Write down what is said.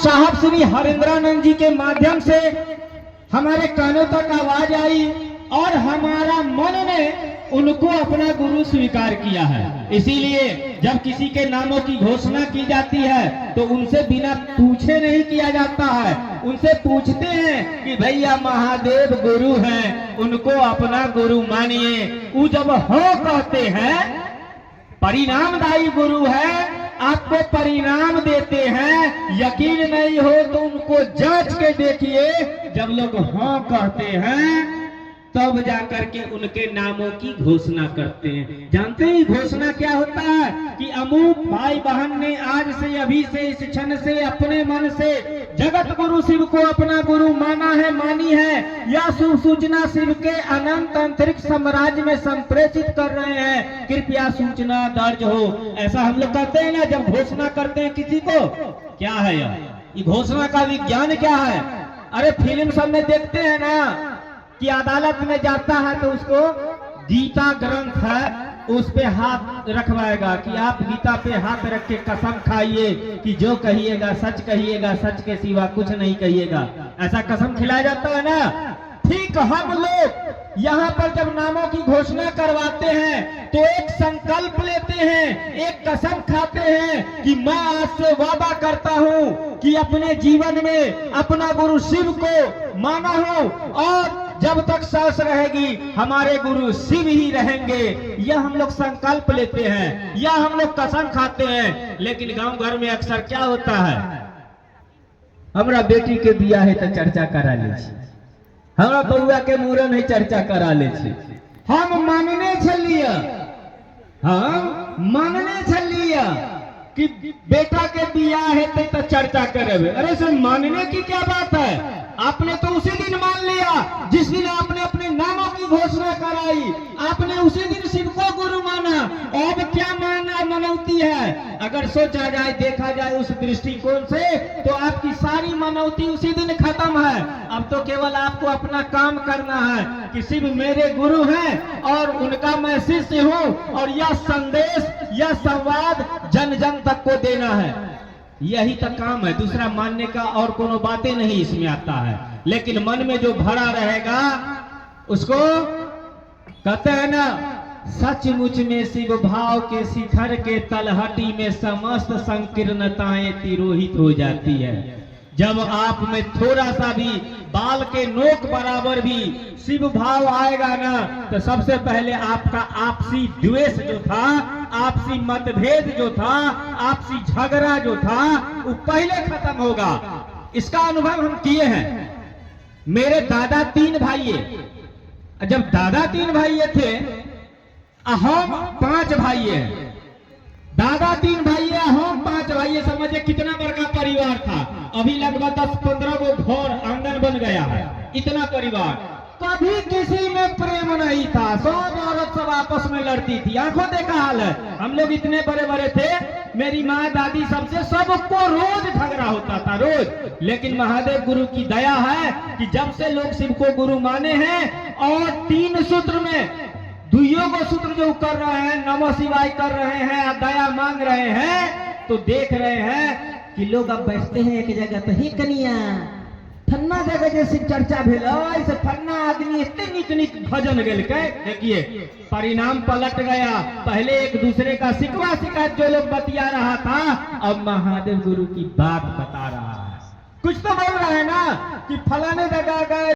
साहब श्री हरेंद्रानंद जी के माध्यम से हमारे कानों तक आवाज आई और हमारा मन ने उनको अपना गुरु स्वीकार किया है। इसीलिए जब किसी के नामों की घोषणा की जाती है तो उनसे बिना पूछे नहीं किया जाता है, उनसे पूछते हैं कि भैया महादेव गुरु हैं, उनको अपना गुरु मानिए। वो जब हो कहते हैं, परिणामदायी गुरु है, आपको परिणाम देते हैं, यकीन नहीं हो तो उनको जांच के देखिए। जब लोग हाँ कहते हैं तब जाकर के उनके नामों की घोषणा करते हैं। जानते हैं घोषणा क्या होता है? कि अमूक भाई बहन ने आज से, अभी से, इस क्षण से अपने मन से जगत गुरु शिव को अपना गुरु माना है, मानी है। यह शुभ सूचना शिव के अनंत अंतरिक्ष साम्राज्य में संप्रेषित कर रहे हैं, कृपया सूचना दर्ज हो। ऐसा हम लोग कहते हैं ना जब घोषणा करते हैं किसी को। क्या है ये घोषणा का विज्ञान क्या है? अरे फिल्म सब में देखते हैं ना कि अदालत में जाता है तो उसको गीता ग्रंथ है उस पे हाथ रखवाएगा कि आप गीता पे हाथ रख के कसम खाइए कि जो कहिएगा सच कहिएगा, सच के सिवा कुछ नहीं कहिएगा। ऐसा कसम खिलाया जाता है ना। ठीक हम लोग यहाँ पर जब नामों की घोषणा करवाते हैं तो एक संकल्प लेते हैं, एक कसम खाते हैं कि मैं आज से वादा करता हूँ कि अपने जीवन में अपना गुरु शिव को माना हूँ और जब तक सांस रहेगी हमारे गुरु शिव ही रहेंगे। यह हम लोग संकल्प लेते हैं, यह हम लोग कसम खाते हैं। लेकिन गांव घर में अक्सर क्या होता है, हमारा बेटी के बिया है तो चर्चा करा लीजिए, हमारा बउआ के मूरन है चर्चा करा लीजिए। हम मानने छलिए, हम मानने छलिए कि बेटा के बिया है तो चर्चा करेंगे। अरे सर मानने की क्या बात है? आपने तो उसी दिन मान लिया जिस दिन आपने अपने नामों की घोषणा कराई, आपने उसी दिन शिव को गुरु माना। अब क्या माना मनौती है? अगर सोचा जाए, देखा जाए उस दृष्टिकोण से तो आपकी सारी मनौती उसी दिन खत्म है। अब तो केवल आपको अपना काम करना है कि शिव मेरे गुरु हैं और उनका मैं शिष्य हूँ और यह संदेश, यह संवाद जन जन तक को देना है। यही तक काम है, दूसरा मानने का और कोनो बातें नहीं इसमें आता है। लेकिन मन में जो भरा रहेगा उसको कहते हैं ना, सचमुच में शिव भाव के शिखर के तलहटी में समस्त संकीर्णताएं तिरोहित हो जाती है। जब आप में थोड़ा सा भी बाल के नोक बराबर भी शिव भाव आएगा ना तो सबसे पहले आपका आपसी द्वेष जो था, आपसी मतभेद जो था, आपसी झगड़ा जो था वो पहले खत्म होगा। इसका अनुभव हम किए हैं। मेरे दादा 3 भाई, जब दादा 3 भाई थे, हम 5 भाई हैं। दादा 3 भाई है, हम 5 भाई। समझिए कितना बड़ा परिवार था। अभी लगभग 10-15 वो घर आंगन बन गया है, इतना परिवार। कभी किसी में प्रेम नहीं था, सब औरत सब आपस में लड़ती थी, आंखों देखा हाल है। हम लोग इतने बड़े बड़े थे, मेरी माँ दादी सबसे सबको रोज झगड़ा होता था, रोज। लेकिन महादेव गुरु की दया है कि जब से लोग शिव को गुरु माने हैं और 3 सूत्र में 2 को सूत्र जो कर रहे हैं, नमः शिवाय कर रहे हैं, दया मांग रहे हैं, तो देख रहे हैं कि लोग अब बैठते हैं एक जगह तो ही कनिया फन्ना जगह जैसे चर्चा भेल, ऐसे फन्ना आदमी इतने निक निक भजन गेल के। देखिए परिणाम पलट गया। पहले एक दूसरे का शिकवा शिकायत जो लोग बतिया रहा था, अब महादेव गुरु की बात बता रहा है। कुछ तो बोल रहा है ना कि फलाने जगह गए